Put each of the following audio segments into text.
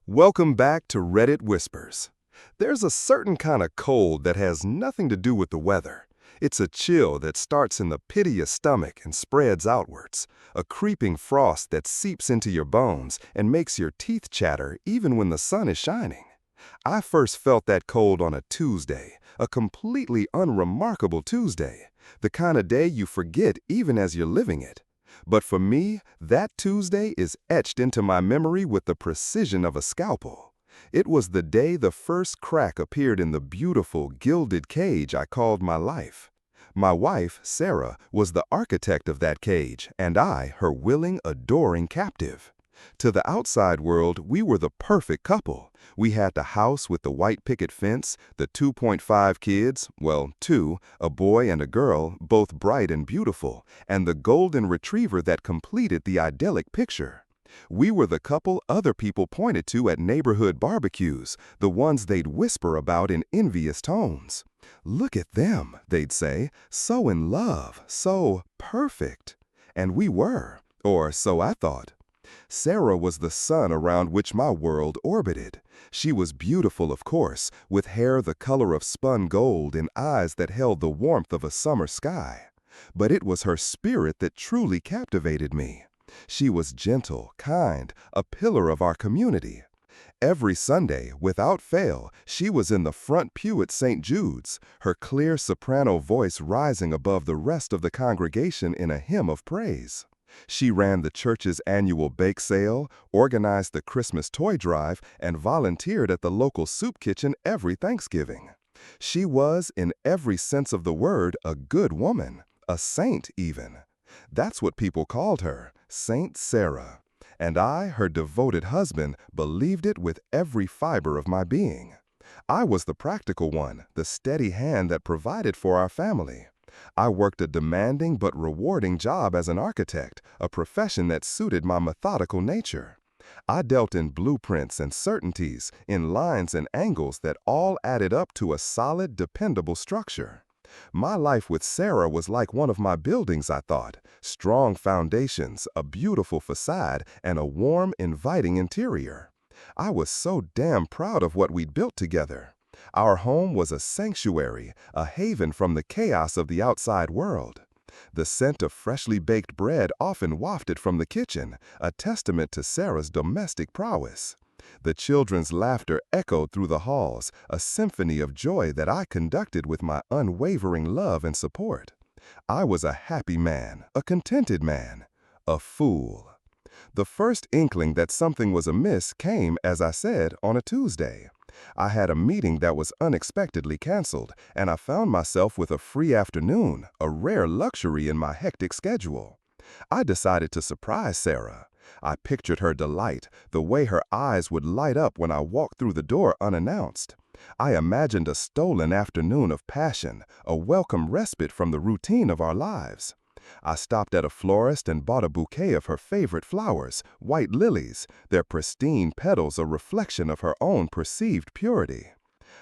Welcome back to Reddit Whispers. There's a certain kind of cold that has nothing to do with the weather. It's a chill that starts in the pit of your stomach and spreads outwards, a creeping frost that seeps into your bones and makes your teeth chatter even when the sun is shining. I first felt that cold on a Tuesday, a completely unremarkable Tuesday, the kind of day you forget even as you're living it. But for me, that Tuesday is etched into my memory with the precision of a scalpel. It was the day the first crack appeared in the beautiful, gilded cage I called my life. My wife, Sarah, was the architect of that cage, and I, her willing, adoring captive. To the outside world, we were the perfect couple. We had the house with the white picket fence, the 2.5 kids, well, two, a boy and a girl, both bright and beautiful, and the golden retriever that completed the idyllic picture. We were the couple other people pointed to at neighborhood barbecues, the ones they'd whisper about in envious tones. "Look at them," they'd say, "so in love, so perfect." And we were, or so I thought. Sarah was the sun around which my world orbited. She was beautiful, of course, with hair the color of spun gold and eyes that held the warmth of a summer sky. But it was her spirit that truly captivated me. She was gentle, kind, a pillar of our community. Every Sunday, without fail, she was in the front pew at St. Jude's, her clear soprano voice rising above the rest of the congregation in a hymn of praise. She ran the church's annual bake sale, organized the Christmas toy drive, and volunteered at the local soup kitchen every Thanksgiving. She was, in every sense of the word, a good woman, a saint even. That's what people called her, Saint Sarah. And I, her devoted husband, believed it with every fiber of my being. I was the practical one, the steady hand that provided for our family. I worked a demanding but rewarding job as an architect, a profession that suited my methodical nature. I dealt in blueprints and certainties, in lines and angles that all added up to a solid, dependable structure. My life with Sarah was like one of my buildings, I thought. Strong foundations, a beautiful facade, and a warm, inviting interior. I was so damn proud of what we'd built together. Our home was a sanctuary, a haven from the chaos of the outside world. The scent of freshly baked bread often wafted from the kitchen, a testament to Sarah's domestic prowess. The children's laughter echoed through the halls, a symphony of joy that I conducted with my unwavering love and support. I was a happy man, a contented man, a fool. The first inkling that something was amiss came, as I said, on a Tuesday. I had a meeting that was unexpectedly canceled, and I found myself with a free afternoon, a rare luxury in my hectic schedule. I decided to surprise Sarah. I pictured her delight, the way her eyes would light up when I walked through the door unannounced. I imagined a stolen afternoon of passion, a welcome respite from the routine of our lives. I stopped at a florist and bought a bouquet of her favorite flowers, white lilies, their pristine petals a reflection of her own perceived purity.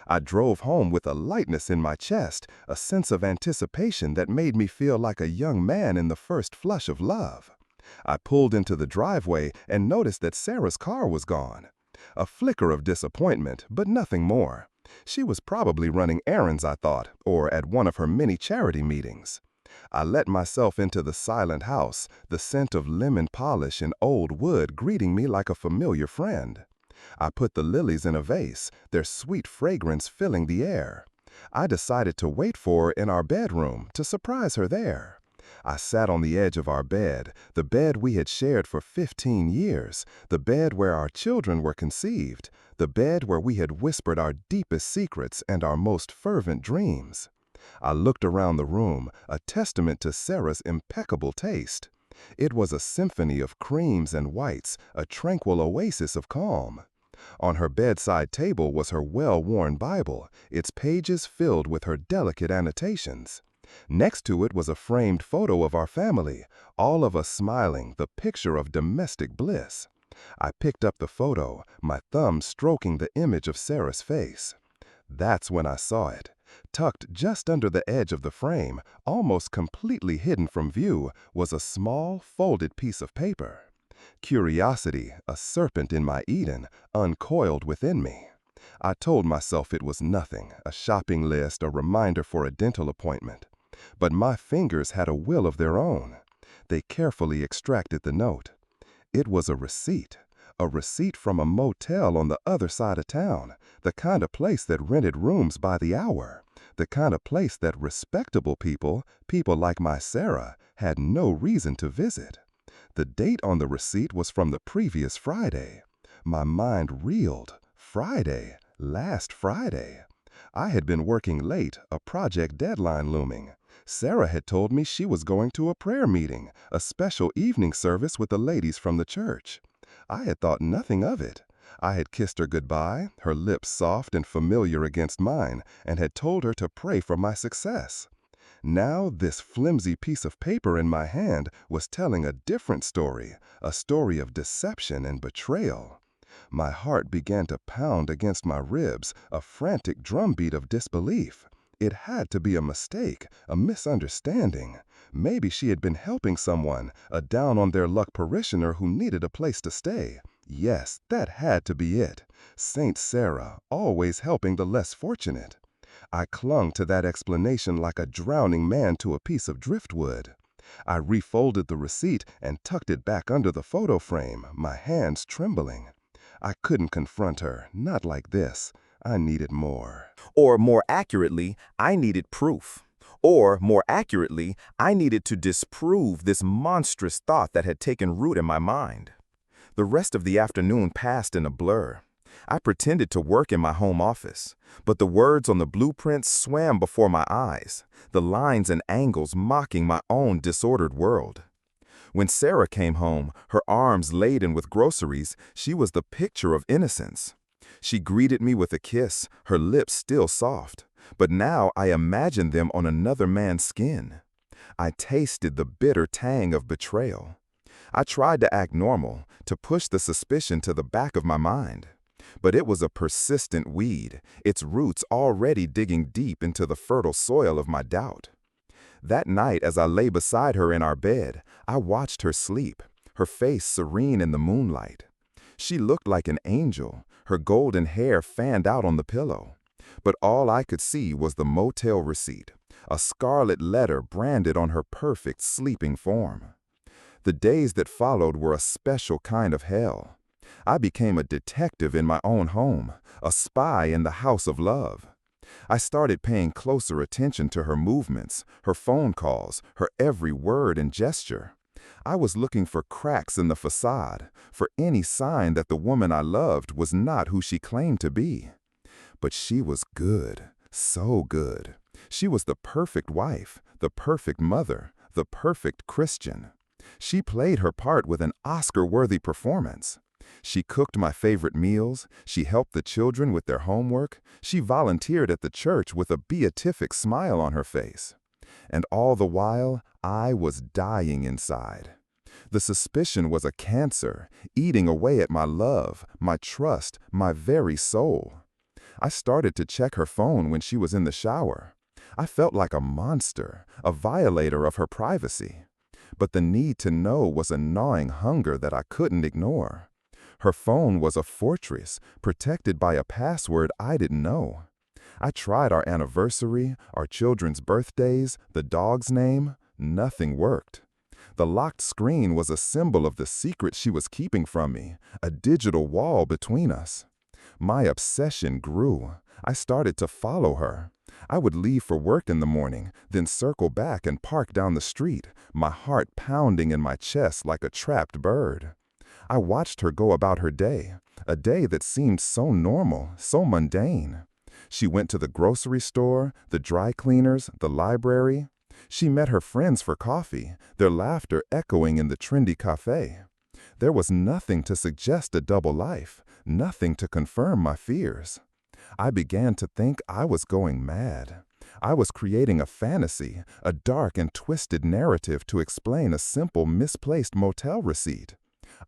I drove home with a lightness in my chest, a sense of anticipation that made me feel like a young man in the first flush of love. I pulled into the driveway and noticed that Sarah's car was gone. A flicker of disappointment, but nothing more. She was probably running errands, I thought, or at one of her many charity meetings. I let myself into the silent house, the scent of lemon polish and old wood greeting me like a familiar friend. I put the lilies in a vase, their sweet fragrance filling the air. I decided to wait for her in our bedroom, to surprise her there. I sat on the edge of our bed, the bed we had shared for 15 years, the bed where our children were conceived, the bed where we had whispered our deepest secrets and our most fervent dreams. I looked around the room, a testament to Sarah's impeccable taste. It was a symphony of creams and whites, a tranquil oasis of calm. On her bedside table was her well-worn Bible, its pages filled with her delicate annotations. Next to it was a framed photo of our family, all of us smiling, the picture of domestic bliss. I picked up the photo, my thumb stroking the image of Sarah's face. That's when I saw it. Tucked just under the edge of the frame, almost completely hidden from view, was a small, folded piece of paper. Curiosity, a serpent in my Eden, uncoiled within me. I told myself it was nothing, a shopping list, a reminder for a dental appointment. But my fingers had a will of their own. They carefully extracted the note. It was a receipt from a motel on the other side of town, the kind of place that rented rooms by the hour, the kind of place that respectable people like my Sarah, had no reason to visit. The date on the receipt was from the previous Friday. My mind reeled. Friday, last Friday. I had been working late, a project deadline looming. Sarah had told me she was going to a prayer meeting, a special evening service with the ladies from the church. I had thought nothing of it. I had kissed her goodbye, her lips soft and familiar against mine, and had told her to pray for my success. Now this flimsy piece of paper in my hand was telling a different story, a story of deception and betrayal. My heart began to pound against my ribs, a frantic drumbeat of disbelief. It had to be a mistake, a misunderstanding. Maybe she had been helping someone, a down-on-their-luck parishioner who needed a place to stay. Yes, that had to be it. Saint Sarah, always helping the less fortunate. I clung to that explanation like a drowning man to a piece of driftwood. I refolded the receipt and tucked it back under the photo frame, my hands trembling. I couldn't confront her, not like this. I needed more. Or more accurately, I needed proof. Or more accurately, I needed to disprove this monstrous thought that had taken root in my mind. The rest of the afternoon passed in a blur. I pretended to work in my home office, but the words on the blueprints swam before my eyes, the lines and angles mocking my own disordered world. When Sarah came home, her arms laden with groceries, she was the picture of innocence. She greeted me with a kiss, her lips still soft, but now I imagined them on another man's skin. I tasted the bitter tang of betrayal. I tried to act normal, to push the suspicion to the back of my mind. But it was a persistent weed, its roots already digging deep into the fertile soil of my doubt. That night, as I lay beside her in our bed, I watched her sleep, her face serene in the moonlight. She looked like an angel, her golden hair fanned out on the pillow. But all I could see was the motel receipt, a scarlet letter branded on her perfect sleeping form. The days that followed were a special kind of hell. I became a detective in my own home, a spy in the house of love. I started paying closer attention to her movements, her phone calls, her every word and gesture. I was looking for cracks in the facade, for any sign that the woman I loved was not who she claimed to be. But she was good, so good. She was the perfect wife, the perfect mother, the perfect Christian. She played her part with an Oscar-worthy performance. She cooked my favorite meals, she helped the children with their homework, she volunteered at the church with a beatific smile on her face. And all the while, I was dying inside. The suspicion was a cancer, eating away at my love, my trust, my very soul. I started to check her phone when she was in the shower. I felt like a monster, a violator of her privacy. But the need to know was a gnawing hunger that I couldn't ignore. Her phone was a fortress, protected by a password I didn't know. I tried our anniversary, our children's birthdays, the dog's name. Nothing worked. The locked screen was a symbol of the secret she was keeping from me, a digital wall between us. My obsession grew. I started to follow her. I would leave for work in the morning, then circle back and park down the street, my heart pounding in my chest like a trapped bird. I watched her go about her day, a day that seemed so normal, so mundane. She went to the grocery store, the dry cleaners, the library. She met her friends for coffee, their laughter echoing in the trendy cafe. There was nothing to suggest a double life, nothing to confirm my fears. I began to think I was going mad. I was creating a fantasy, a dark and twisted narrative to explain a simple misplaced motel receipt.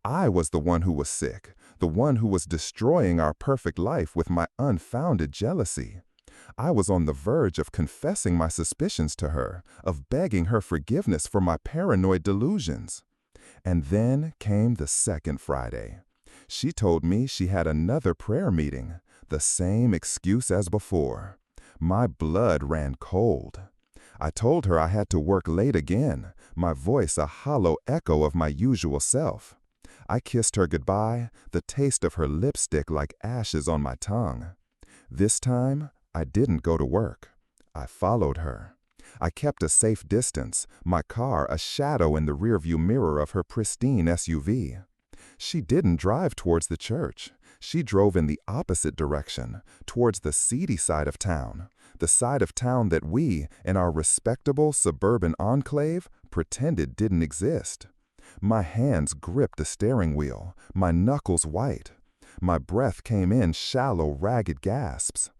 I was the one who was sick, the one who was destroying our perfect life with my unfounded jealousy. I was on the verge of confessing my suspicions to her, of begging her forgiveness for my paranoid delusions. And then came the second Friday. She told me she had another prayer meeting, the same excuse as before. My blood ran cold. I told her I had to work late again, my voice a hollow echo of my usual self. I kissed her goodbye, the taste of her lipstick like ashes on my tongue. This time, I didn't go to work. I followed her. I kept a safe distance, my car a shadow in the rearview mirror of her pristine SUV. She didn't drive towards the church. She drove in the opposite direction, towards the seedy side of town, the side of town that we, in our respectable suburban enclave, pretended didn't exist. My hands gripped the steering wheel, my knuckles white. My breath came in shallow, ragged gasps.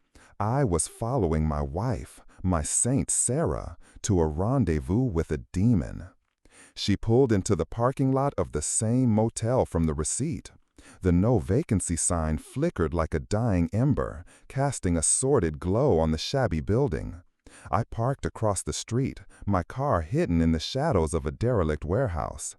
I was following my wife, my Saint Sarah, to a rendezvous with a demon. She pulled into the parking lot of the same motel from the receipt. The no vacancy sign flickered like a dying ember, casting a sordid glow on the shabby building. I parked across the street, my car hidden in the shadows of a derelict warehouse.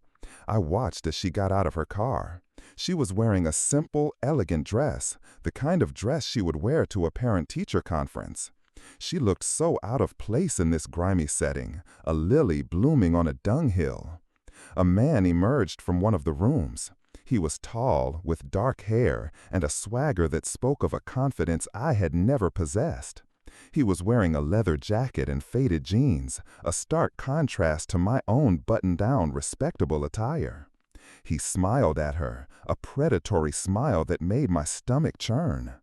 I watched as she got out of her car. She was wearing a simple, elegant dress, the kind of dress she would wear to a parent-teacher conference. She looked so out of place in this grimy setting, a lily blooming on a dunghill. A man emerged from one of the rooms. He was tall, with dark hair, and a swagger that spoke of a confidence I had never possessed. He was wearing a leather jacket and faded jeans, a stark contrast to my own buttoned-down, respectable attire. He smiled at her, a predatory smile that made my stomach churn.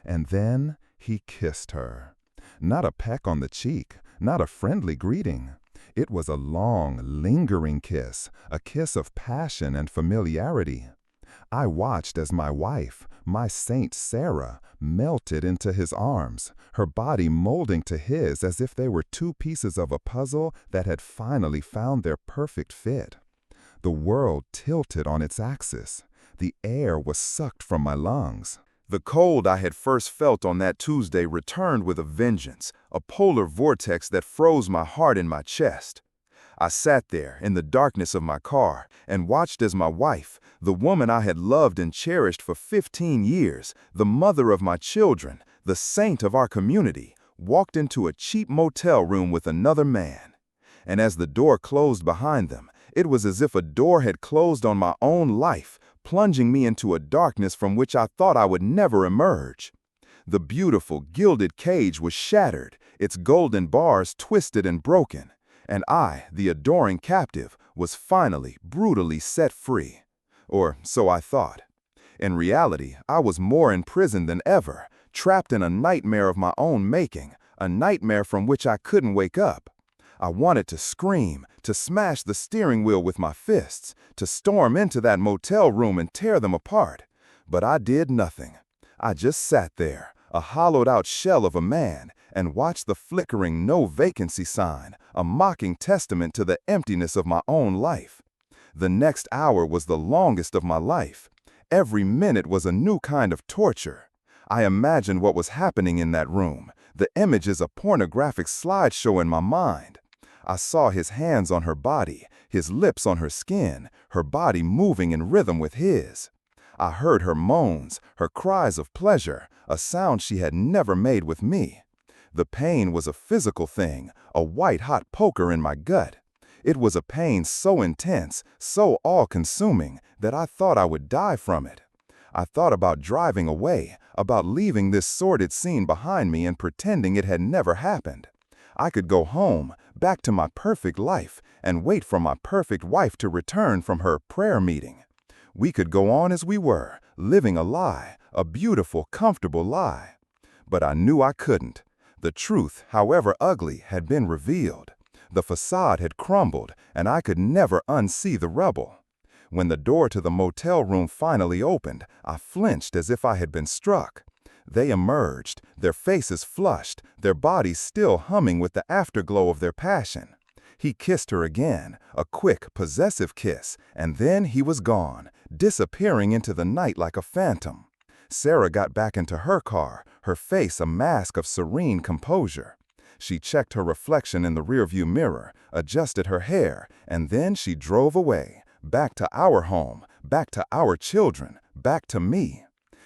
And then he kissed her. Not a peck on the cheek, not a friendly greeting. It was a long, lingering kiss, a kiss of passion and familiarity. I watched as my wife, my Saint Sarah, melted into his arms, her body molding to his as if they were two pieces of a puzzle that had finally found their perfect fit. The world tilted on its axis. The air was sucked from my lungs. The cold I had first felt on that Tuesday returned with a vengeance, a polar vortex that froze my heart in my chest. I sat there in the darkness of my car and watched as my wife, the woman I had loved and cherished for 15 years, the mother of my children, the saint of our community, walked into a cheap motel room with another man. And as the door closed behind them, it was as if a door had closed on my own life, plunging me into a darkness from which I thought I would never emerge. The beautiful, gilded cage was shattered, its golden bars twisted and broken, and I, the adoring captive, was finally, brutally set free. Or so I thought. In reality, I was more in prison than ever, trapped in a nightmare of my own making, a nightmare from which I couldn't wake up. I wanted to scream, to smash the steering wheel with my fists, to storm into that motel room and tear them apart. But I did nothing. I just sat there, a hollowed-out shell of a man, and watched the flickering no vacancy sign, a mocking testament to the emptiness of my own life. The next hour was the longest of my life. Every minute was a new kind of torture. I imagined what was happening in that room, the images a pornographic slideshow in my mind. I saw his hands on her body, his lips on her skin, her body moving in rhythm with his. I heard her moans, her cries of pleasure, a sound she had never made with me. The pain was a physical thing, a white-hot poker in my gut. It was a pain so intense, so all-consuming, that I thought I would die from it. I thought about driving away, about leaving this sordid scene behind me and pretending it had never happened. I could go home, back to my perfect life, and wait for my perfect wife to return from her prayer meeting. We could go on as we were, living a lie, a beautiful, comfortable lie. But I knew I couldn't. The truth, however ugly, had been revealed. The facade had crumbled, and I could never unsee the rubble. When the door to the motel room finally opened, I flinched as if I had been struck. They emerged, their faces flushed, their bodies still humming with the afterglow of their passion. He kissed her again, a quick, possessive kiss, and then he was gone, disappearing into the night like a phantom. Sarah got back into her car, her face a mask of serene composure. She checked her reflection in the rearview mirror, adjusted her hair, and then she drove away, back to our home, back to our children, back to me.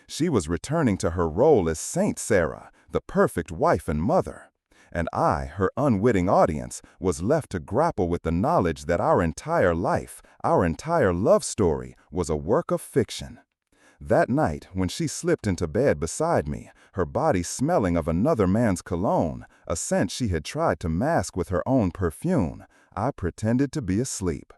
She was returning to her role as Saint Sarah, the perfect wife and mother. And I, her unwitting audience, was left to grapple with the knowledge that our entire life, our entire love story, was a work of fiction. That night, when she slipped into bed beside me, her body smelling of another man's cologne, a scent she had tried to mask with her own perfume, I pretended to be asleep.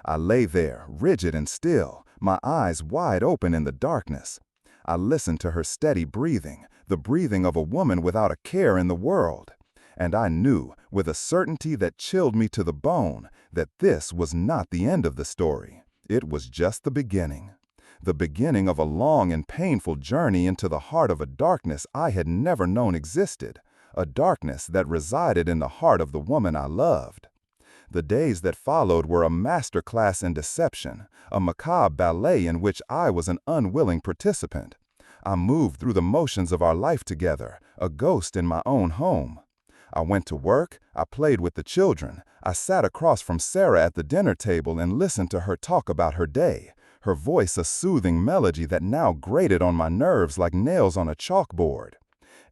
I lay there, rigid and still, my eyes wide open in the darkness. I listened to her steady breathing, the breathing of a woman without a care in the world. And I knew, with a certainty that chilled me to the bone, that this was not the end of the story. It was just the beginning. The beginning of a long and painful journey into the heart of a darkness I had never known existed, a darkness that resided in the heart of the woman I loved. The days that followed were a masterclass in deception, a macabre ballet in which I was an unwilling participant. I moved through the motions of our life together, a ghost in my own home. I went to work, I played with the children, I sat across from Sarah at the dinner table and listened to her talk about her day, her voice a soothing melody that now grated on my nerves like nails on a chalkboard.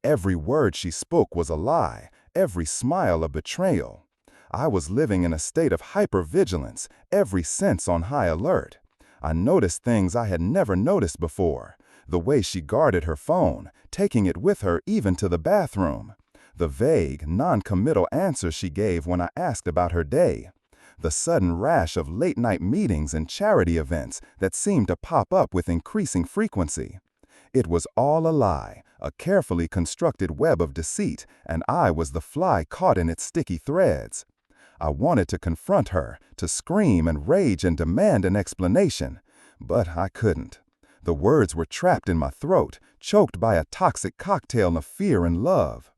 Every word she spoke was a lie, every smile a betrayal. I was living in a state of hypervigilance, every sense on high alert. I noticed things I had never noticed before, the way she guarded her phone, taking it with her even to the bathroom. The vague, non-committal answers she gave when I asked about her day. The sudden rash of late-night meetings and charity events that seemed to pop up with increasing frequency. It was all a lie, a carefully constructed web of deceit, and I was the fly caught in its sticky threads. I wanted to confront her, to scream and rage and demand an explanation, but I couldn't. The words were trapped in my throat, choked by a toxic cocktail of fear and love.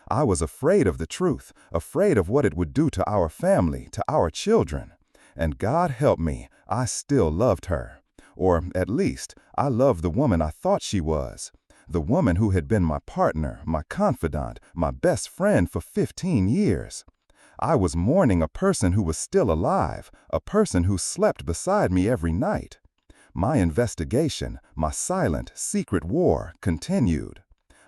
I was afraid of the truth, afraid of what it would do to our family, to our children. And God help me, I still loved her. Or, at least, I loved the woman I thought she was. The woman who had been my partner, my confidant, my best friend for 15 years. I was mourning a person who was still alive, a person who slept beside me every night. My investigation, my silent, secret war, continued.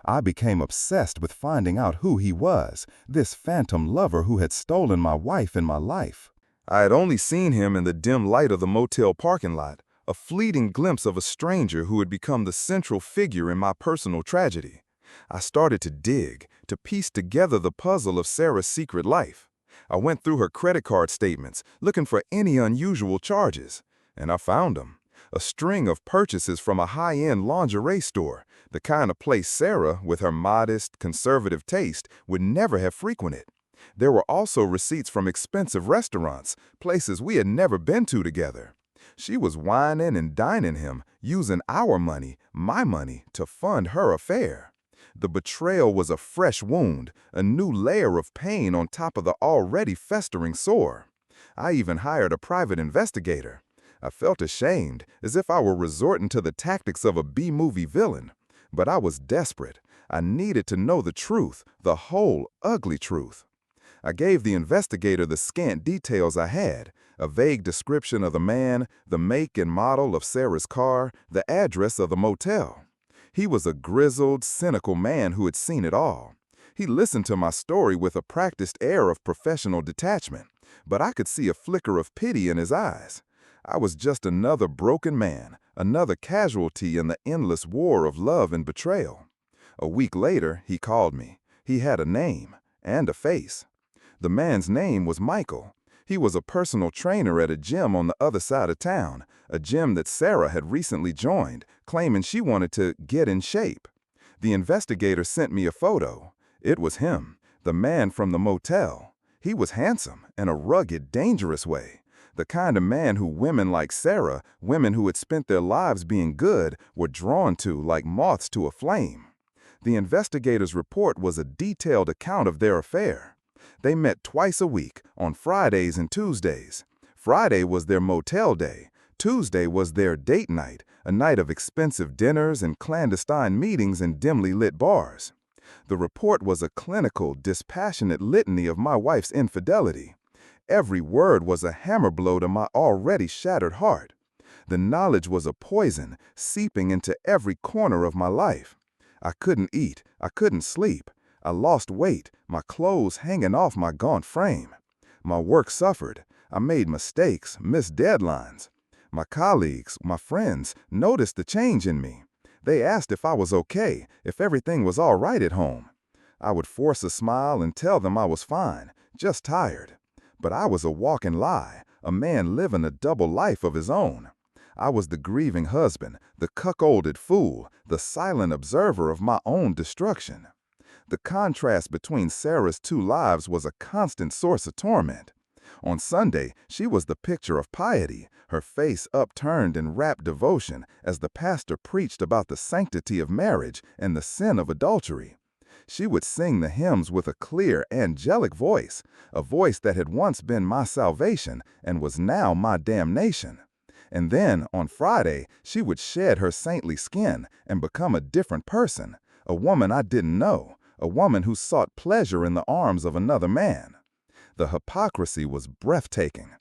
I became obsessed with finding out who he was, this phantom lover who had stolen my wife and my life. I had only seen him in the dim light of the motel parking lot, a fleeting glimpse of a stranger who had become the central figure in my personal tragedy. I started to dig, to piece together the puzzle of Sarah's secret life. I went through her credit card statements, looking for any unusual charges, and I found them. A string of purchases from a high-end lingerie store, the kind of place Sarah, with her modest, conservative taste, would never have frequented. There were also receipts from expensive restaurants, places we had never been to together. She was wining and dining him, using our money, my money, to fund her affair. The betrayal was a fresh wound, a new layer of pain on top of the already festering sore. I even hired a private investigator. I felt ashamed, as if I were resorting to the tactics of a B-movie villain. But I was desperate. I needed to know the truth, the whole ugly truth. I gave the investigator the scant details I had, a vague description of the man, the make and model of Sarah's car, the address of the motel. He was a grizzled, cynical man who had seen it all. He listened to my story with a practiced air of professional detachment, but I could see a flicker of pity in his eyes. I was just another broken man, another casualty in the endless war of love and betrayal. A week later, he called me. He had a name and a face. The man's name was Michael. He was a personal trainer at a gym on the other side of town, a gym that Sarah had recently joined, claiming she wanted to get in shape. The investigator sent me a photo. It was him, the man from the motel. He was handsome in a rugged, dangerous way. The kind of man who women like Sarah, women who had spent their lives being good, were drawn to like moths to a flame. The investigator's report was a detailed account of their affair. They met twice a week, on Fridays and Tuesdays. Friday was their motel day. Tuesday was their date night, a night of expensive dinners and clandestine meetings in dimly lit bars. The report was a clinical, dispassionate litany of my wife's infidelity. Every word was a hammer blow to my already shattered heart. The knowledge was a poison seeping into every corner of my life. I couldn't eat, I couldn't sleep. I lost weight, my clothes hanging off my gaunt frame. My work suffered. I made mistakes, missed deadlines. My colleagues, my friends, noticed the change in me. They asked if I was okay, if everything was all right at home. I would force a smile and tell them I was fine, just tired. But I was a walking lie, a man living a double life of his own. I was the grieving husband, the cuckolded fool, the silent observer of my own destruction. The contrast between Sarah's two lives was a constant source of torment. On Sunday, she was the picture of piety, her face upturned in rapt devotion as the pastor preached about the sanctity of marriage and the sin of adultery. She would sing the hymns with a clear, angelic voice, a voice that had once been my salvation and was now my damnation. And then, on Friday, she would shed her saintly skin and become a different person, a woman I didn't know, a woman who sought pleasure in the arms of another man. The hypocrisy was breathtaking.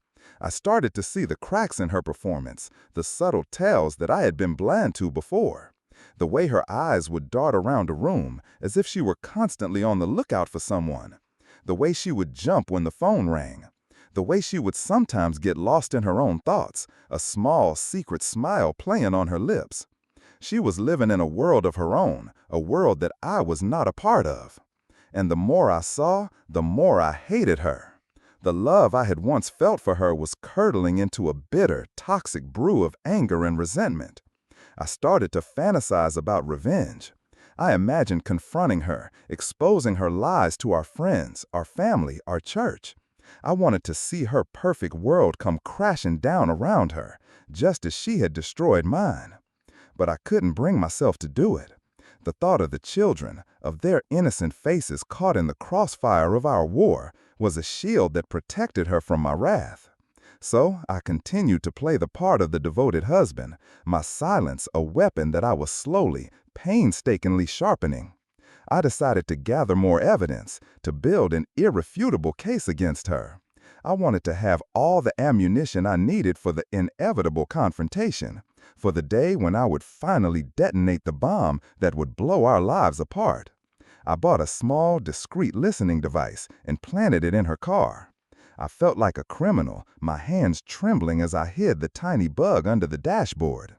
I started to see the cracks in her performance, the subtle tells that I had been blind to before. The way her eyes would dart around a room as if she were constantly on the lookout for someone. The way she would jump when the phone rang. The way she would sometimes get lost in her own thoughts, a small, secret smile playing on her lips. She was living in a world of her own, a world that I was not a part of. And the more I saw, the more I hated her. The love I had once felt for her was curdling into a bitter, toxic brew of anger and resentment. I started to fantasize about revenge. I imagined confronting her, exposing her lies to our friends, our family, our church. I wanted to see her perfect world come crashing down around her, just as she had destroyed mine. But I couldn't bring myself to do it. The thought of the children, of their innocent faces caught in the crossfire of our war, was a shield that protected her from my wrath. So I continued to play the part of the devoted husband, my silence a weapon that I was slowly, painstakingly sharpening. I decided to gather more evidence, to build an irrefutable case against her. I wanted to have all the ammunition I needed for the inevitable confrontation, for the day when I would finally detonate the bomb that would blow our lives apart. I bought a small, discreet listening device and planted it in her car. I felt like a criminal, my hands trembling as I hid the tiny bug under the dashboard.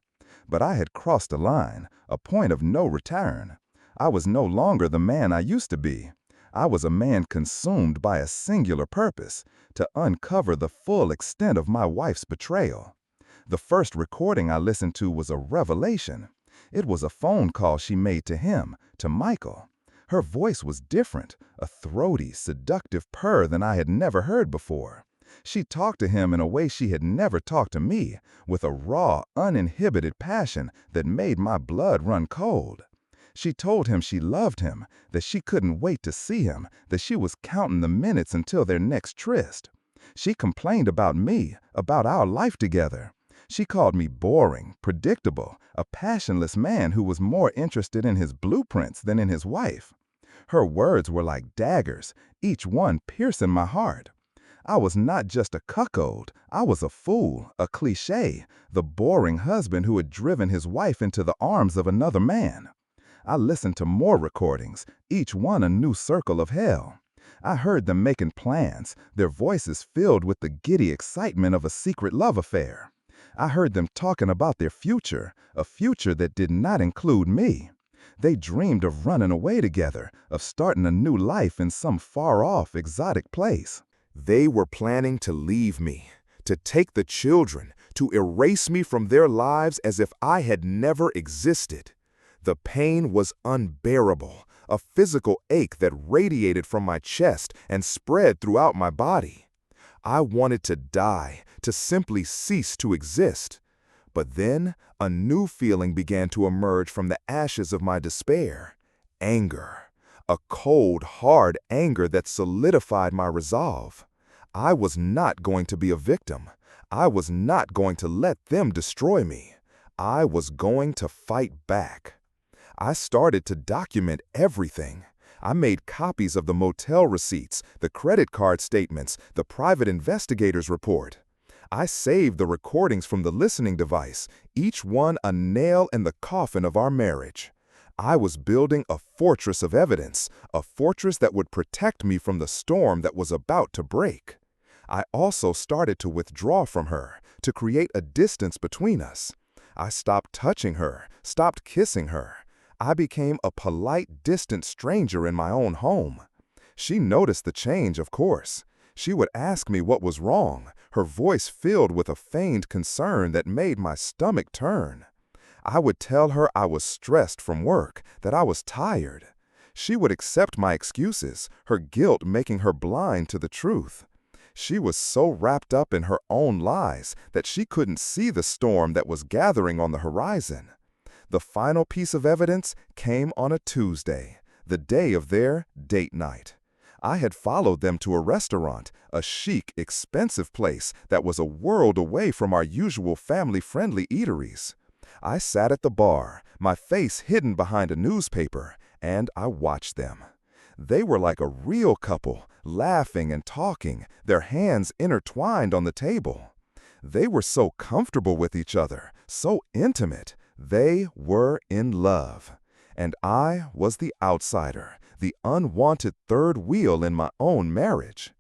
But I had crossed a line, a point of no return. I was no longer the man I used to be. I was a man consumed by a singular purpose, to uncover the full extent of my wife's betrayal. The first recording I listened to was a revelation. It was a phone call she made to him, to Michael. Her voice was different, a throaty, seductive purr than I had never heard before. She talked to him in a way she had never talked to me, with a raw, uninhibited passion that made my blood run cold. She told him she loved him, that she couldn't wait to see him, that she was counting the minutes until their next tryst. She complained about me, about our life together. She called me boring, predictable, a passionless man who was more interested in his blueprints than in his wife. Her words were like daggers, each one piercing my heart. I was not just a cuckold, I was a fool, a cliché, the boring husband who had driven his wife into the arms of another man. I listened to more recordings, each one a new circle of hell. I heard them making plans, their voices filled with the giddy excitement of a secret love affair. I heard them talking about their future, a future that did not include me. They dreamed of running away together, of starting a new life in some far-off, exotic place. They were planning to leave me, to take the children, to erase me from their lives as if I had never existed. The pain was unbearable, a physical ache that radiated from my chest and spread throughout my body. I wanted to die, to simply cease to exist. But then a new feeling began to emerge from the ashes of my despair. Anger. A cold, hard anger that solidified my resolve. I was not going to be a victim. I was not going to let them destroy me. I was going to fight back. I started to document everything. I made copies of the motel receipts, the credit card statements, the private investigator's report. I saved the recordings from the listening device, each one a nail in the coffin of our marriage. I was building a fortress of evidence, a fortress that would protect me from the storm that was about to break. I also started to withdraw from her, to create a distance between us. I stopped touching her, stopped kissing her. I became a polite, distant stranger in my own home. She noticed the change, of course. She would ask me what was wrong, her voice filled with a feigned concern that made my stomach turn. I would tell her I was stressed from work, that I was tired. She would accept my excuses, her guilt making her blind to the truth. She was so wrapped up in her own lies that she couldn't see the storm that was gathering on the horizon. The final piece of evidence came on a Tuesday, the day of their date night. I had followed them to a restaurant, a chic, expensive place that was a world away from our usual family-friendly eateries. I sat at the bar, my face hidden behind a newspaper, and I watched them. They were like a real couple, laughing and talking, their hands intertwined on the table. They were so comfortable with each other, so intimate. They were in love. And I was the outsider, the unwanted third wheel in my own marriage.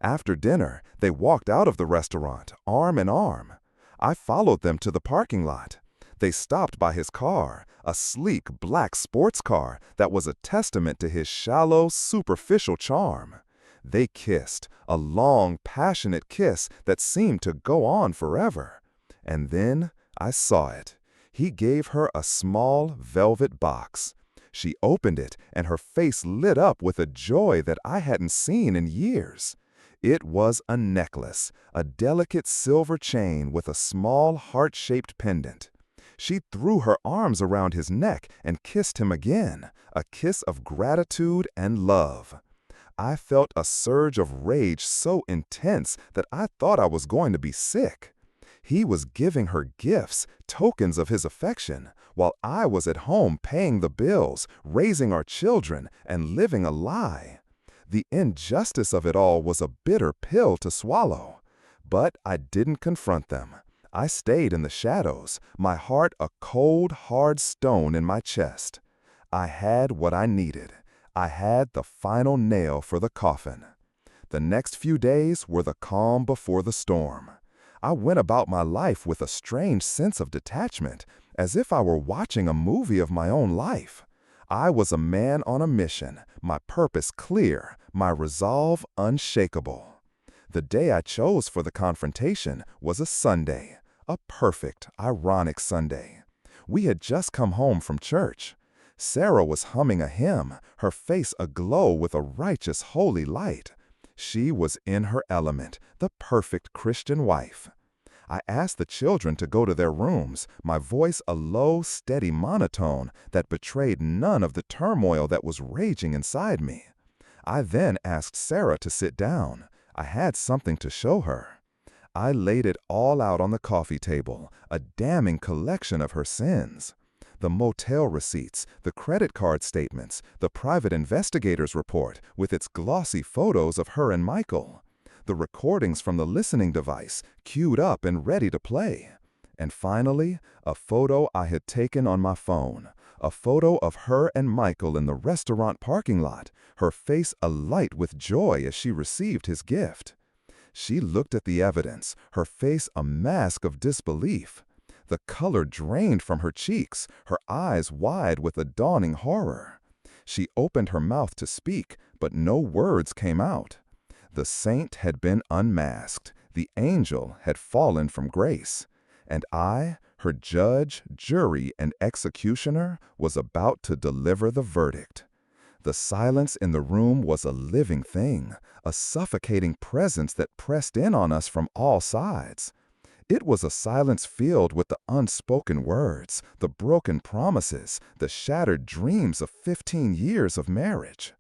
After dinner, they walked out of the restaurant, arm in arm. I followed them to the parking lot. They stopped by his car, a sleek black sports car that was a testament to his shallow, superficial charm. They kissed, a long, passionate kiss that seemed to go on forever. And then I saw it. He gave her a small velvet box. She opened it, and her face lit up with a joy that I hadn't seen in years. It was a necklace, a delicate silver chain with a small heart-shaped pendant. She threw her arms around his neck and kissed him again, a kiss of gratitude and love. I felt a surge of rage so intense that I thought I was going to be sick. He was giving her gifts, tokens of his affection, while I was at home paying the bills, raising our children, and living a lie. The injustice of it all was a bitter pill to swallow. But I didn't confront them. I stayed in the shadows, my heart a cold, hard stone in my chest. I had what I needed. I had the final nail for the coffin. The next few days were the calm before the storm. I went about my life with a strange sense of detachment, as if I were watching a movie of my own life. I was a man on a mission, my purpose clear, my resolve unshakable. The day I chose for the confrontation was a Sunday, a perfect, ironic Sunday. We had just come home from church. Sarah was humming a hymn, her face aglow with a righteous, holy light. She was in her element, the perfect Christian wife. I asked the children to go to their rooms, my voice a low, steady monotone that betrayed none of the turmoil that was raging inside me. I then asked Sarah to sit down. I had something to show her. I laid it all out on the coffee table, a damning collection of her sins. The motel receipts, the credit card statements, the private investigator's report with its glossy photos of her and Michael, the recordings from the listening device queued up and ready to play, and finally, a photo I had taken on my phone, a photo of her and Michael in the restaurant parking lot, her face alight with joy as she received his gift. She looked at the evidence, her face a mask of disbelief. The color drained from her cheeks, her eyes wide with a dawning horror. She opened her mouth to speak, but no words came out. The saint had been unmasked, the angel had fallen from grace, and I, her judge, jury, and executioner, was about to deliver the verdict. The silence in the room was a living thing, a suffocating presence that pressed in on us from all sides. It was a silence filled with the unspoken words, the broken promises, the shattered dreams of 15 years of marriage.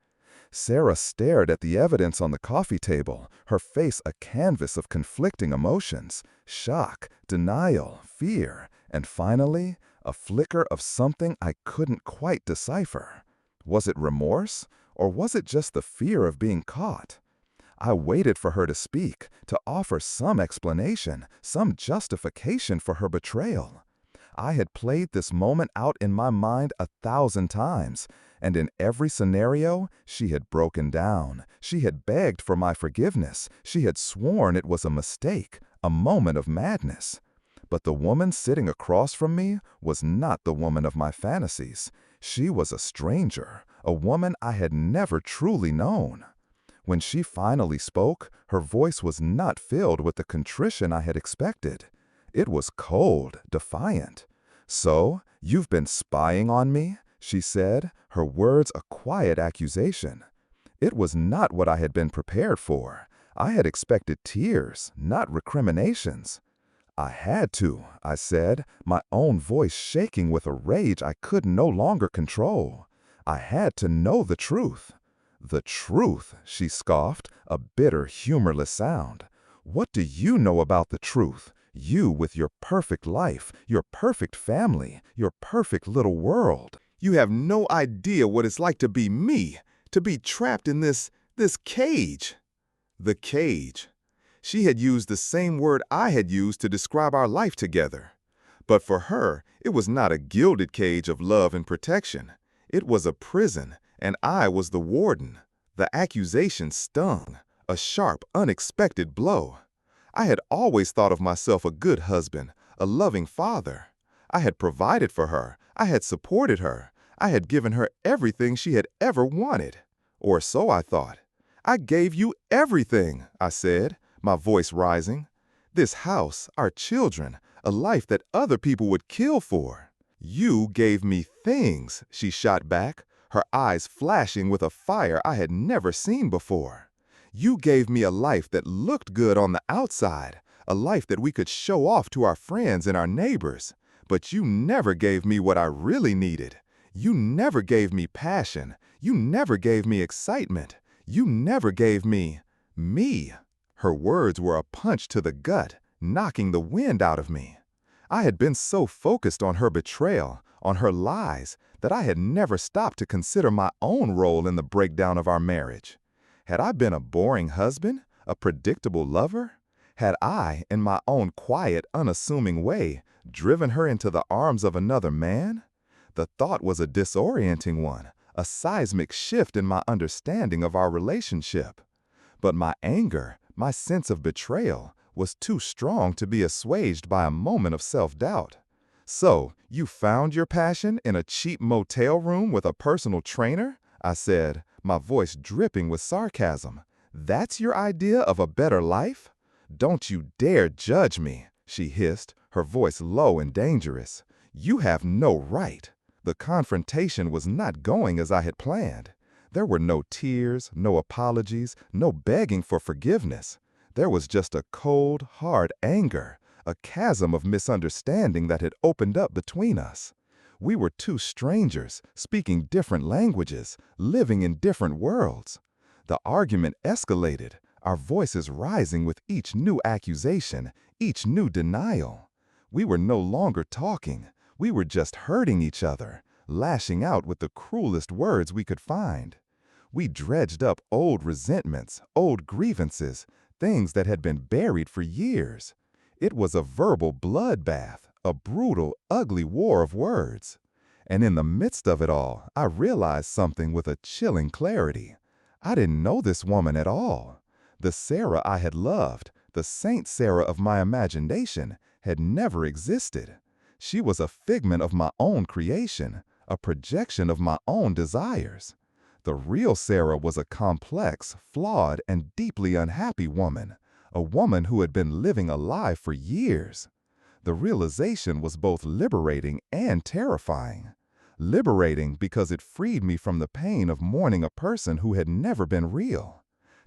Sarah stared at the evidence on the coffee table, her face a canvas of conflicting emotions, shock, denial, fear, and finally, a flicker of something I couldn't quite decipher. Was it remorse, Or was it just the fear of being caught? I waited for her to speak, to offer some explanation, some justification for her betrayal. I had played this moment out in my mind 1,000 times, and in every scenario, she had broken down. She had begged for my forgiveness. She had sworn it was a mistake, a moment of madness. But the woman sitting across from me was not the woman of my fantasies. She was a stranger, a woman I had never truly known. When she finally spoke, her voice was not filled with the contrition I had expected. It was cold, defiant. "So, you've been spying on me?" she said, her words a quiet accusation. It was not what I had been prepared for. I had expected tears, not recriminations. "I had to," I said, my own voice shaking with a rage I could no longer control. "I had to know the truth." "The truth," she scoffed, a bitter, humorless sound. "What do you know about the truth? You with your perfect life, your perfect family, your perfect little world." You have no idea what it's like to be me, to be trapped in this cage. The cage. She had used the same word I had used to describe our life together. But for her, it was not a gilded cage of love and protection. It was a prison, and I was the warden. The accusation stung, a sharp, unexpected blow. I had always thought of myself a good husband, a loving father. I had provided for her. I had supported her. I had given her everything she had ever wanted. Or so I thought. "I gave you everything," I said, my voice rising. "This house, our children, a life that other people would kill for." "You gave me things," she shot back, her eyes flashing with a fire I had never seen before. "You gave me a life that looked good on the outside, a life that we could show off to our friends and our neighbors. But you never gave me what I really needed. You never gave me passion. You never gave me excitement. You never gave me me." Her words were a punch to the gut, knocking the wind out of me. I had been so focused on her betrayal, on her lies, that I had never stopped to consider my own role in the breakdown of our marriage. Had I been a boring husband, a predictable lover? Had I, in my own quiet, unassuming way, driven her into the arms of another man? The thought was a disorienting one, a seismic shift in my understanding of our relationship. But my anger, my sense of betrayal, was too strong to be assuaged by a moment of self-doubt. "So, you found your passion in a cheap motel room with a personal trainer?" I said, my voice dripping with sarcasm. "That's your idea of a better life? Don't you dare judge me," she hissed, her voice low and dangerous. "You have no right." The confrontation was not going as I had planned. There were no tears, no apologies, no begging for forgiveness. There was just a cold, hard anger, a chasm of misunderstanding that had opened up between us. We were two strangers, speaking different languages, living in different worlds. The argument escalated, our voices rising with each new accusation, each new denial. We were no longer talking. We were just hurting each other, lashing out with the cruelest words we could find. We dredged up old resentments, old grievances, things that had been buried for years. It was a verbal bloodbath, a brutal, ugly war of words. And in the midst of it all, I realized something with a chilling clarity. I didn't know this woman at all. The Sarah I had loved, the Saint Sarah of my imagination, had never existed. She was a figment of my own creation, a projection of my own desires. The real Sarah was a complex, flawed, and deeply unhappy woman, a woman who had been living a lie for years. The realization was both liberating and terrifying. Liberating because it freed me from the pain of mourning a person who had never been real.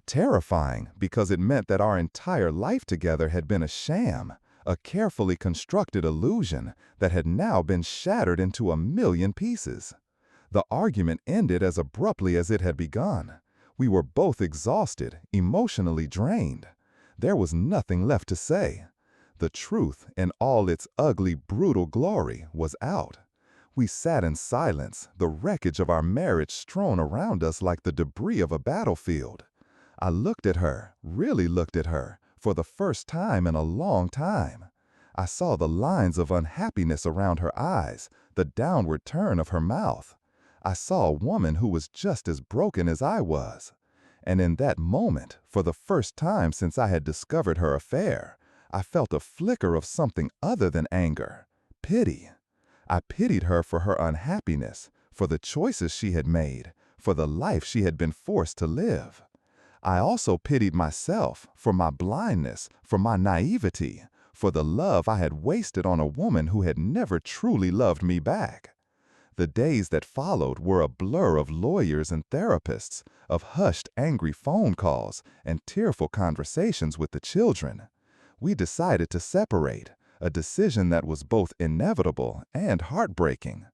Terrifying because it meant that our entire life together had been a sham, a carefully constructed illusion that had now been shattered into a million pieces. The argument ended as abruptly as it had begun. We were both exhausted, emotionally drained. There was nothing left to say. The truth, in all its ugly, brutal glory, was out. We sat in silence, the wreckage of our marriage strewn around us like the debris of a battlefield. I looked at her, really looked at her, for the first time in a long time. I saw the lines of unhappiness around her eyes, the downward turn of her mouth. I saw a woman who was just as broken as I was. And in that moment, for the first time since I had discovered her affair, I felt a flicker of something other than anger, pity. I pitied her for her unhappiness, for the choices she had made, for the life she had been forced to live. I also pitied myself for my blindness, for my naivety, for the love I had wasted on a woman who had never truly loved me back. The days that followed were a blur of lawyers and therapists, of hushed, angry phone calls and tearful conversations with the children. We decided to separate, a decision that was both inevitable and heartbreaking.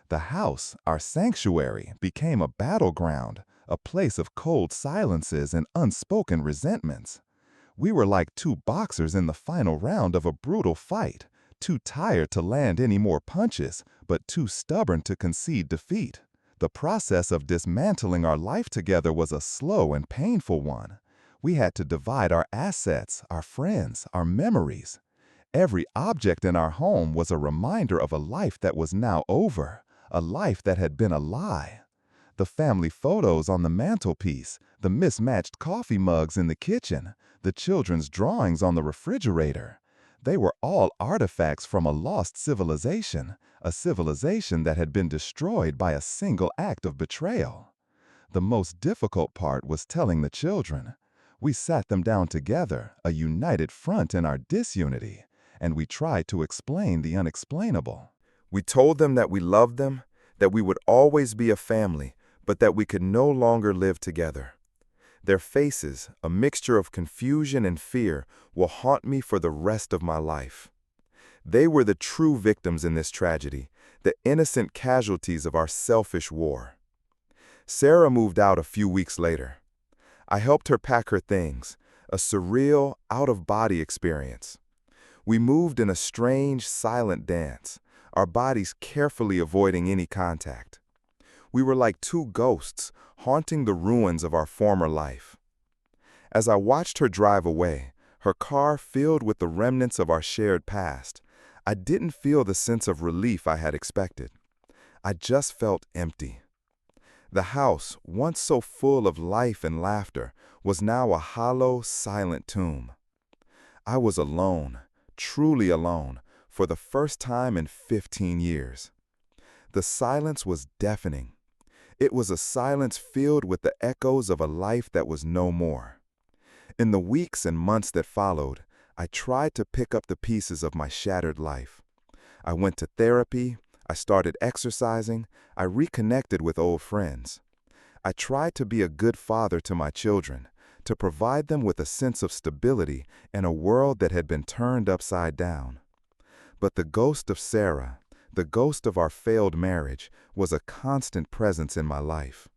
The house, our sanctuary, became a battleground, a place of cold silences and unspoken resentments. We were like two boxers in the final round of a brutal fight, too tired to land any more punches, but too stubborn to concede defeat. The process of dismantling our life together was a slow and painful one. We had to divide our assets, our friends, our memories. Every object in our home was a reminder of a life that was now over, a life that had been a lie. The family photos on the mantelpiece, the mismatched coffee mugs in the kitchen, the children's drawings on the refrigerator. They were all artifacts from a lost civilization, a civilization that had been destroyed by a single act of betrayal. The most difficult part was telling the children. We sat them down together, a united front in our disunity, and we tried to explain the unexplainable. We told them that we loved them, that we would always be a family, but that we could no longer live together. Their faces, a mixture of confusion and fear, will haunt me for the rest of my life. They were the true victims in this tragedy, the innocent casualties of our selfish war. Sarah moved out a few weeks later. I helped her pack her things, a surreal, out-of-body experience. We moved in a strange, silent dance, our bodies carefully avoiding any contact. We were like two ghosts, haunting the ruins of our former life. As I watched her drive away, her car filled with the remnants of our shared past, I didn't feel the sense of relief I had expected. I just felt empty. The house, once so full of life and laughter, was now a hollow, silent tomb. I was alone, truly alone, for the first time in 15 years. The silence was deafening. It was a silence filled with the echoes of a life that was no more. In the weeks and months that followed, I tried to pick up the pieces of my shattered life. I went to therapy, I started exercising, I reconnected with old friends. I tried to be a good father to my children, to provide them with a sense of stability in a world that had been turned upside down. But the ghost of Sarah, the ghost of our failed marriage, was a constant presence in my life.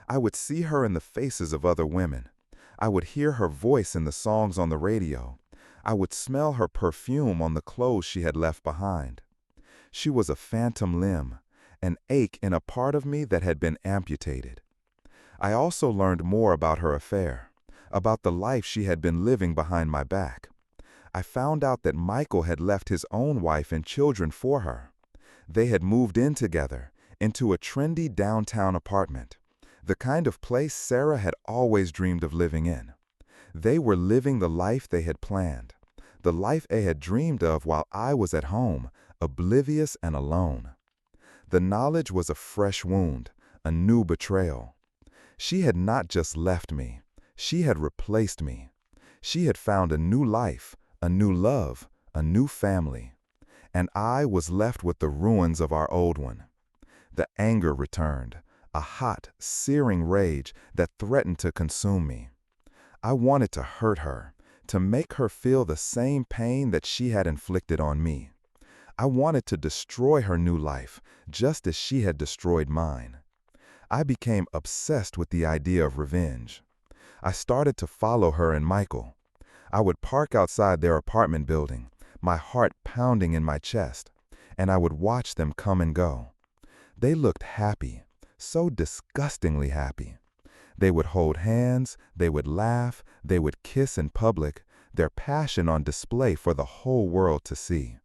I would see her in the faces of other women. I would hear her voice in the songs on the radio. I would smell her perfume on the clothes she had left behind. She was a phantom limb, an ache in a part of me that had been amputated. I also learned more about her affair, about the life she had been living behind my back. I found out that Michael had left his own wife and children for her. They had moved in together, into a trendy downtown apartment, the kind of place Sarah had always dreamed of living in. They were living the life they had planned, the life they had dreamed of while I was at home, oblivious and alone. The knowledge was a fresh wound, a new betrayal. She had not just left me, she had replaced me. She had found a new life, a new love, a new family. And I was left with the ruins of our old one. The anger returned, a hot, searing rage that threatened to consume me. I wanted to hurt her, to make her feel the same pain that she had inflicted on me. I wanted to destroy her new life, just as she had destroyed mine. I became obsessed with the idea of revenge. I started to follow her and Michael. I would park outside their apartment building, my heart pounding in my chest, and I would watch them come and go. They looked happy, so disgustingly happy. They would hold hands, they would laugh, they would kiss in public, their passion on display for the whole world to see.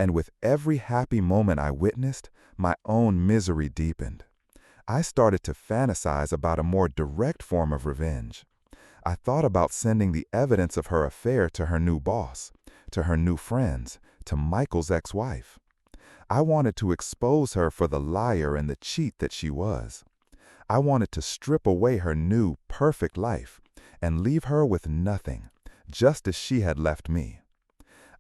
And with every happy moment I witnessed, my own misery deepened. I started to fantasize about a more direct form of revenge. I thought about sending the evidence of her affair to her new boss, to her new friends, to Michael's ex-wife. I wanted to expose her for the liar and the cheat that she was. I wanted to strip away her new, perfect life and leave her with nothing, just as she had left me.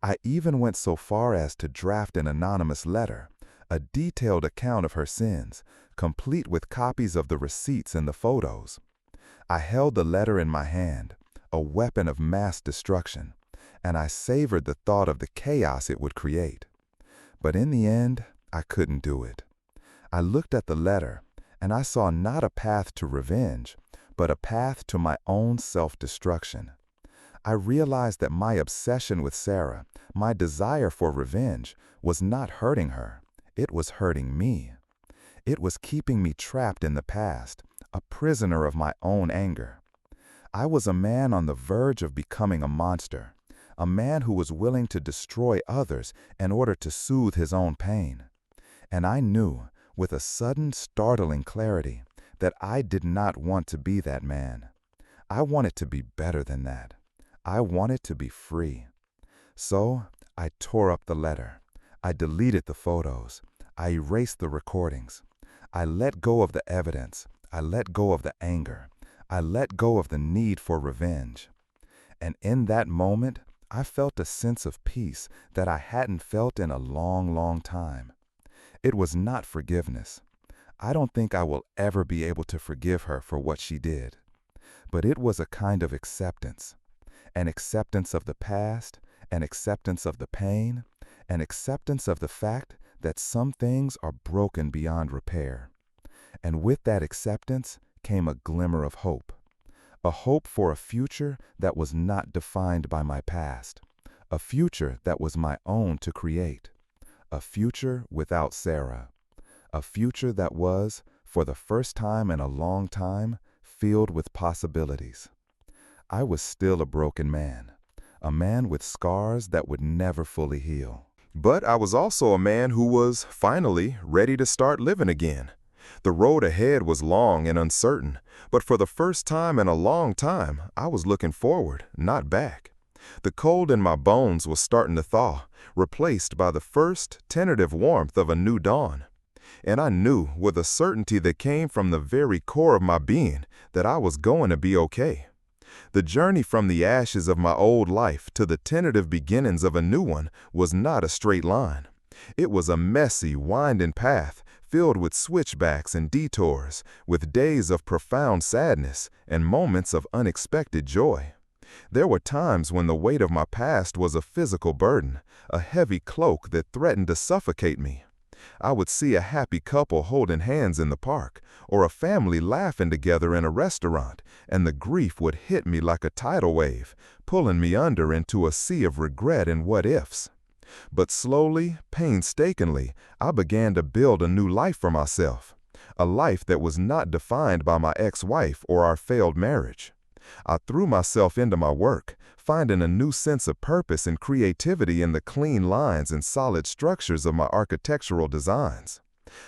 I even went so far as to draft an anonymous letter, a detailed account of her sins, complete with copies of the receipts and the photos. I held the letter in my hand, a weapon of mass destruction, and I savored the thought of the chaos it would create. But in the end, I couldn't do it. I looked at the letter, and I saw not a path to revenge, but a path to my own self-destruction. I realized that my obsession with Sarah, my desire for revenge, was not hurting her. It was hurting me. It was keeping me trapped in the past, a prisoner of my own anger. I was a man on the verge of becoming a monster, a man who was willing to destroy others in order to soothe his own pain. And I knew, with a sudden, startling clarity, that I did not want to be that man. I wanted to be better than that. I wanted to be free. So I tore up the letter. I deleted the photos. I erased the recordings. I let go of the evidence. I let go of the anger. I let go of the need for revenge. And in that moment, I felt a sense of peace that I hadn't felt in a long, long time. It was not forgiveness. I don't think I will ever be able to forgive her for what she did. But it was a kind of acceptance. An acceptance of the past, an acceptance of the pain, an acceptance of the fact that some things are broken beyond repair. And with that acceptance came a glimmer of hope. A hope for a future that was not defined by my past. A future that was my own to create. A future without Sarah. A future that was, for the first time in a long time, filled with possibilities. I was still a broken man, a man with scars that would never fully heal. But I was also a man who was, finally, ready to start living again. The road ahead was long and uncertain, but for the first time in a long time, I was looking forward, not back. The cold in my bones was starting to thaw, replaced by the first, tentative warmth of a new dawn. And I knew, with a certainty that came from the very core of my being, that I was going to be okay. The journey from the ashes of my old life to the tentative beginnings of a new one was not a straight line. It was a messy, winding path filled with switchbacks and detours, with days of profound sadness and moments of unexpected joy. There were times when the weight of my past was a physical burden, a heavy cloak that threatened to suffocate me. I would see a happy couple holding hands in the park, or a family laughing together in a restaurant, and the grief would hit me like a tidal wave, pulling me under into a sea of regret and what-ifs. But slowly, painstakingly, I began to build a new life for myself, a life that was not defined by my ex-wife or our failed marriage. I threw myself into my work, finding a new sense of purpose and creativity in the clean lines and solid structures of my architectural designs.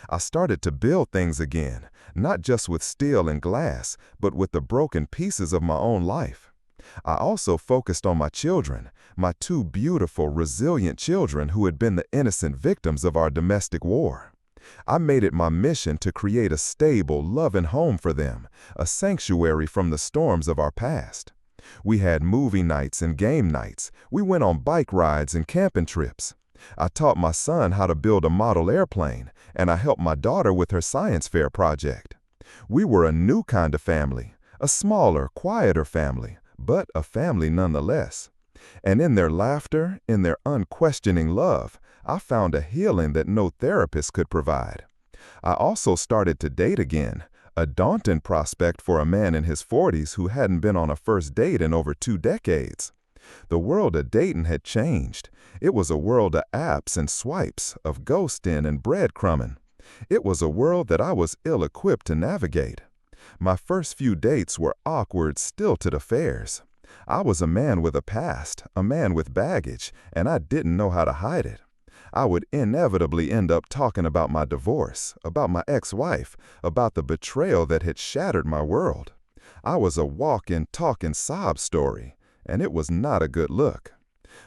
I started to build things again, not just with steel and glass, but with the broken pieces of my own life. I also focused on my children, my two beautiful, resilient children who had been the innocent victims of our domestic war. I made it my mission to create a stable, loving home for them, a sanctuary from the storms of our past. We had movie nights and game nights. We went on bike rides and camping trips. I taught my son how to build a model airplane, and I helped my daughter with her science fair project. We were a new kind of family, a smaller, quieter family, but a family nonetheless. And in their laughter, in their unquestioning love, I found a healing that no therapist could provide. I also started to date again, a daunting prospect for a man in his 40s who hadn't been on a first date in over 2 decades. The world of dating had changed. It was a world of apps and swipes, of ghosting and breadcrumbing. It was a world that I was ill-equipped to navigate. My first few dates were awkward, stilted affairs. I was a man with a past, a man with baggage, and I didn't know how to hide it. I would inevitably end up talking about my divorce, about my ex-wife, about the betrayal that had shattered my world. I was a walking, talking sob story, and it was not a good look.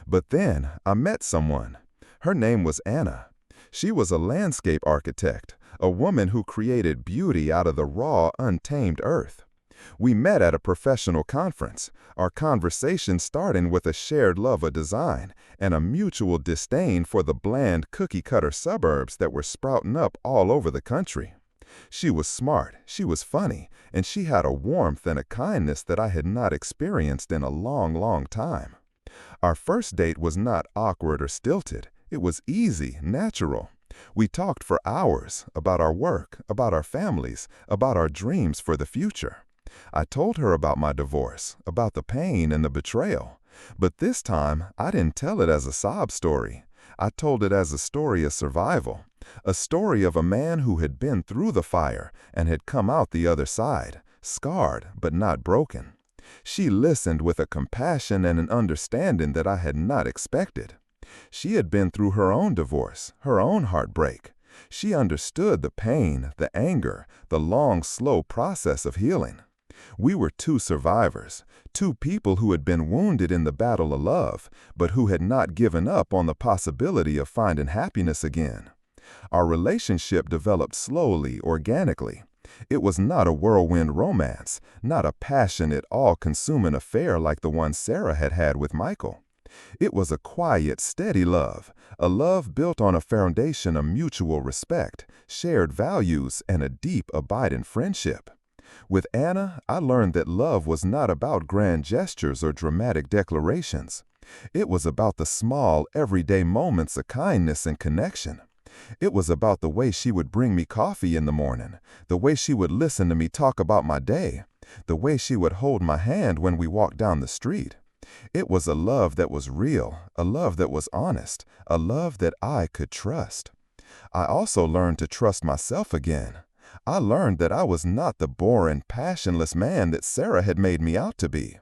But then I met someone. Her name was Anna. She was a landscape architect, a woman who created beauty out of the raw, untamed earth. We met at a professional conference, our conversation starting with a shared love of design and a mutual disdain for the bland cookie-cutter suburbs that were sprouting up all over the country. She was smart, she was funny, and she had a warmth and a kindness that I had not experienced in a long, long time. Our first date was not awkward or stilted. It was easy, natural. We talked for hours about our work, about our families, about our dreams for the future. I told her about my divorce, about the pain and the betrayal. But this time, I didn't tell it as a sob story. I told it as a story of survival, a story of a man who had been through the fire and had come out the other side, scarred but not broken. She listened with a compassion and an understanding that I had not expected. She had been through her own divorce, her own heartbreak. She understood the pain, the anger, the long, slow process of healing. We were two survivors, two people who had been wounded in the battle of love, but who had not given up on the possibility of finding happiness again. Our relationship developed slowly, organically. It was not a whirlwind romance, not a passionate, all-consuming affair like the one Sarah had had with Michael. It was a quiet, steady love, a love built on a foundation of mutual respect, shared values, and a deep, abiding friendship. With Anna, I learned that love was not about grand gestures or dramatic declarations. It was about the small, everyday moments of kindness and connection. It was about the way she would bring me coffee in the morning, the way she would listen to me talk about my day, the way she would hold my hand when we walked down the street. It was a love that was real, a love that was honest, a love that I could trust. I also learned to trust myself again. I learned that I was not the boring, passionless man that Sarah had made me out to be.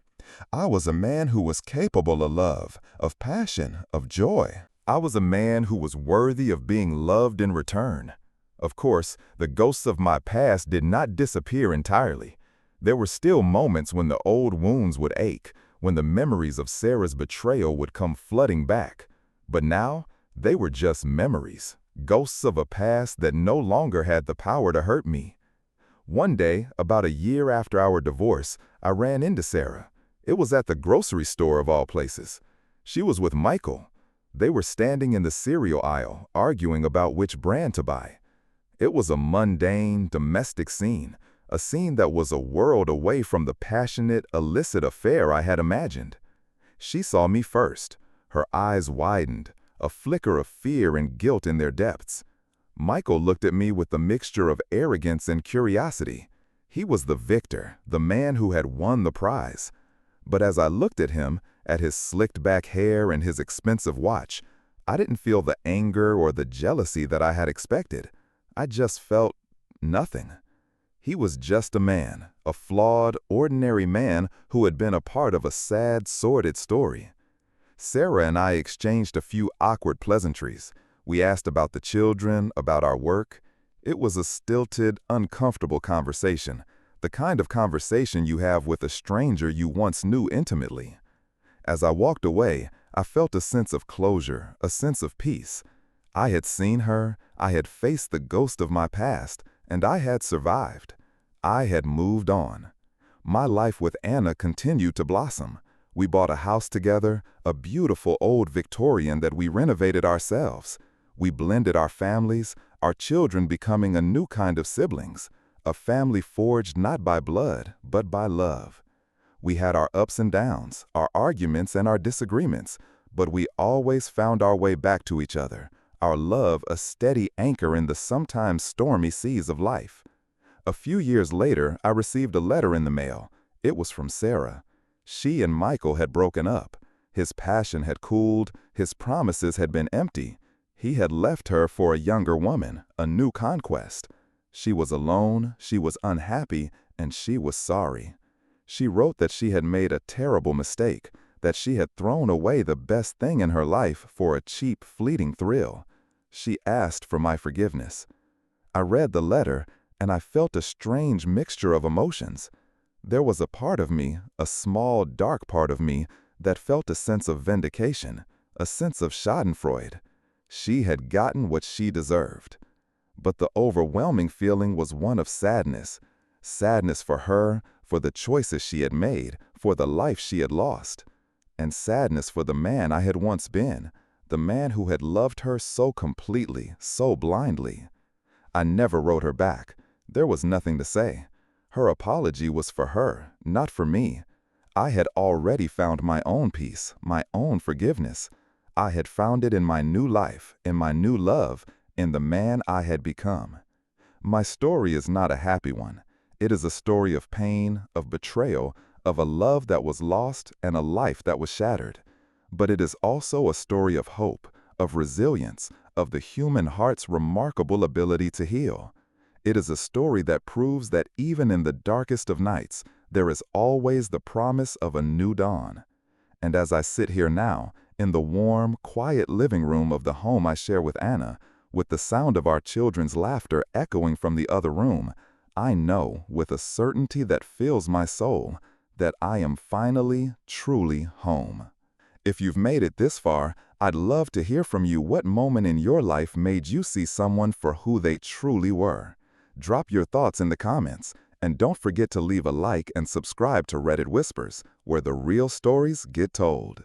I was a man who was capable of love, of passion, of joy. I was a man who was worthy of being loved in return. Of course, the ghosts of my past did not disappear entirely. There were still moments when the old wounds would ache, when the memories of Sarah's betrayal would come flooding back. But now, they were just memories, ghosts of a past that no longer had the power to hurt me. One day, about a year after our divorce, I ran into Sarah. It was at the grocery store of all places. She was with Michael. They were standing in the cereal aisle, arguing about which brand to buy. It was a mundane, domestic scene, a scene that was a world away from the passionate, illicit affair I had imagined. She saw me first. Her eyes widened, a flicker of fear and guilt in their depths. Michael looked at me with a mixture of arrogance and curiosity. He was the victor, the man who had won the prize. But as I looked at him, at his slicked-back hair and his expensive watch, I didn't feel the anger or the jealousy that I had expected. I just felt nothing. He was just a man, a flawed, ordinary man who had been a part of a sad, sordid story. Sarah and I exchanged a few awkward pleasantries. We asked about the children, about our work. It was a stilted, uncomfortable conversation, the kind of conversation you have with a stranger you once knew intimately. As I walked away, I felt a sense of closure, a sense of peace. I had seen her, I had faced the ghost of my past, and I had survived. I had moved on. My life with Anna continued to blossom. We bought a house together, a beautiful old Victorian that we renovated ourselves. We blended our families, our children becoming a new kind of siblings, a family forged not by blood, but by love. We had our ups and downs, our arguments and our disagreements, but we always found our way back to each other, our love a steady anchor in the sometimes stormy seas of life. A few years later, I received a letter in the mail. It was from Sarah. She and Michael had broken up. His passion had cooled, his promises had been empty. He had left her for a younger woman, a new conquest. She was alone, she was unhappy, and she was sorry. She wrote that she had made a terrible mistake, that she had thrown away the best thing in her life for a cheap, fleeting thrill. She asked for my forgiveness. I read the letter, and I felt a strange mixture of emotions. There was a part of me, a small, dark part of me, that felt a sense of vindication, a sense of schadenfreude. She had gotten what she deserved. But the overwhelming feeling was one of sadness. Sadness for her, for the choices she had made, for the life she had lost. And sadness for the man I had once been, the man who had loved her so completely, so blindly. I never wrote her back. There was nothing to say. Her apology was for her, not for me. I had already found my own peace, my own forgiveness. I had found it in my new life, in my new love, in the man I had become. My story is not a happy one. It is a story of pain, of betrayal, of a love that was lost and a life that was shattered. But it is also a story of hope, of resilience, of the human heart's remarkable ability to heal. It is a story that proves that even in the darkest of nights, there is always the promise of a new dawn. And as I sit here now, in the warm, quiet living room of the home I share with Anna, with the sound of our children's laughter echoing from the other room, I know, with a certainty that fills my soul, that I am finally, truly home. If you've made it this far, I'd love to hear from you what moment in your life made you see someone for who they truly were. Drop your thoughts in the comments, and don't forget to leave a like and subscribe to Reddit Whispers, where the real stories get told.